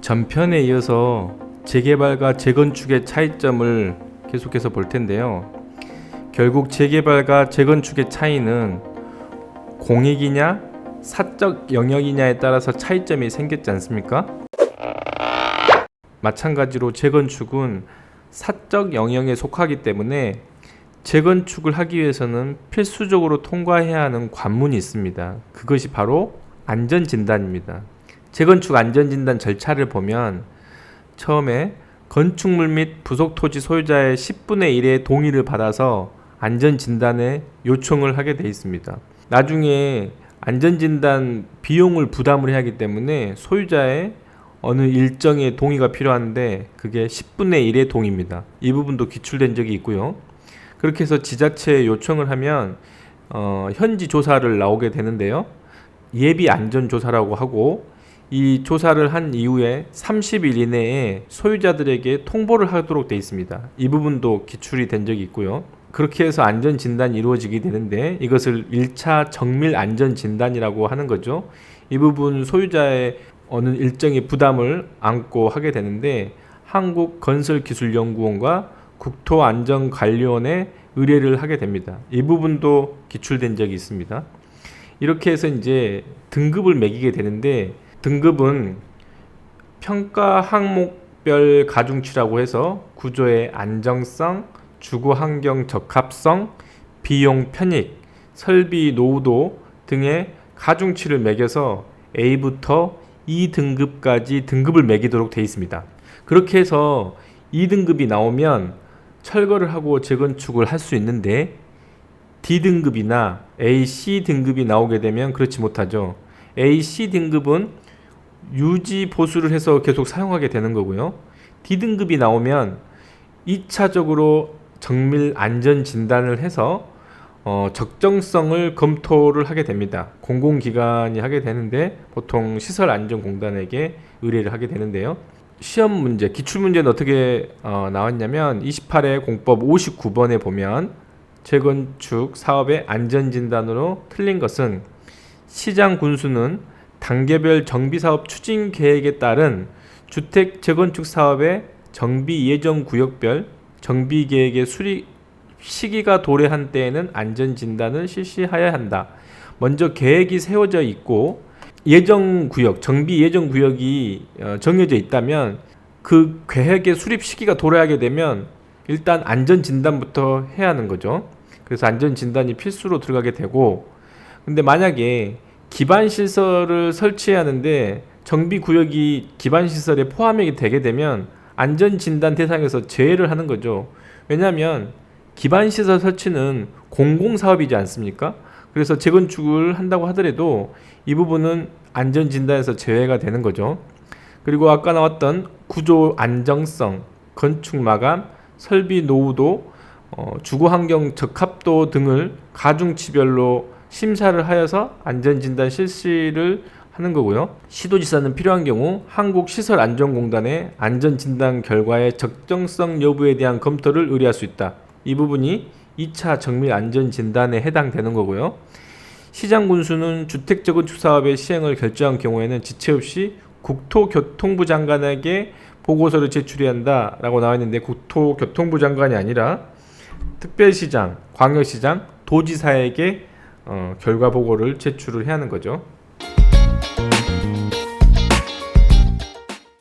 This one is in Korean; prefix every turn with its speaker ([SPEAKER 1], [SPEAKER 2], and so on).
[SPEAKER 1] 전편에 이어서 재개발과 재건축의 차이점을 계속해서 볼 텐데요. 결국 재개발과 재건축의 차이는 공익이냐 사적 영역이냐에 따라서 차이점이 생겼지 않습니까? 마찬가지로 재건축은 사적 영역에 속하기 때문에 재건축을 하기 위해서는 필수적으로 통과해야 하는 관문이 있습니다. 그것이 바로 안전진단입니다. 재건축 안전진단 절차를 보면 처음에 건축물 및 부속토지 소유자의 10분의 1의 동의를 받아서 안전진단에 요청을 하게 되어 있습니다. 나중에 안전진단 비용을 부담을 해야 하기 때문에 소유자의 어느 일정의 동의가 필요한데 그게 10분의 1의 동의입니다. 이 부분도 기출된 적이 있고요. 그렇게 해서 지자체에 요청을 하면 현지 조사를 나오게 되는데요. 예비 안전조사라고 하고 이 조사를 한 이후에 30일 이내에 소유자들에게 통보를 하도록 되어 있습니다. 이 부분도 기출이 된 적이 있고요. 그렇게 해서 안전진단이 이루어지게 되는데 이것을 1차 정밀 안전진단이라고 하는 거죠. 이 부분 소유자의 어느 일정의 부담을 안고 하게 되는데 한국건설기술연구원과 국토안전관리원에 의뢰를 하게 됩니다. 이 부분도 기출된 적이 있습니다. 이렇게 해서 이제 등급을 매기게 되는데 등급은 평가 항목별 가중치라고 해서 구조의 안정성, 주거 환경 적합성, 비용 편익, 설비 노후도 등의 가중치를 매겨서 A부터 2등급까지 등급을 매기도록 되어 있습니다. 그렇게 해서 2등급이 나오면 철거를 하고 재건축을 할 수 있는데 D등급이나 A, C 등급이 나오게 되면 그렇지 못하죠. A, C 등급은 유지 보수를 해서 계속 사용하게 되는 거고요. D등급이 나오면 2차적으로 정밀 안전 진단을 해서 적정성을 검토를 하게 됩니다. 공공기관이 하게 되는데 보통 시설안전공단에게 의뢰를 하게 되는데요. 시험 문제, 기출문제는 어떻게 나왔냐면 28회 공법 59번에 보면 재건축 사업의 안전진단으로 틀린 것은 시장 군수는 단계별 정비사업 추진 계획에 따른 주택 재건축 사업의 정비 예정 구역별 정비 계획의 수립 시기가 도래한 때에는 안전진단을 실시해야 한다. 먼저 계획이 세워져 있고 예정구역, 정비 예정구역이 정해져 있다면 그 계획의 수립 시기가 도래하게 되면 일단 안전진단부터 해야 하는 거죠. 그래서 안전진단이 필수로 들어가게 되고 근데 만약에 기반시설을 설치해야 하는데 정비구역이 기반시설에 포함이 되게 되면 안전진단 대상에서 제외를 하는 거죠. 왜냐하면 기반시설 설치는 공공사업이지 않습니까? 그래서 재건축을 한다고 하더라도 이 부분은 안전진단에서 제외가 되는 거죠. 그리고 아까 나왔던 구조 안정성, 건축 마감, 설비 노후도, 주거환경 적합도 등을 가중치별로 심사를 하여서 안전진단 실시를 하는 거고요. 시도지사는 필요한 경우 한국시설안전공단의 안전진단 결과의 적정성 여부에 대한 검토를 의뢰할 수 있다. 이 부분이 2차 정밀 안전진단에 해당되는 거고요. 시장군수는 주택재건축 사업의 시행을 결정한 경우에는 지체 없이 국토교통부 장관에게 보고서를 제출해야 한다라고 나와 있는데 국토교통부 장관이 아니라 특별시장, 광역시장, 도지사에게 결과 보고를 제출을 해야 하는 거죠.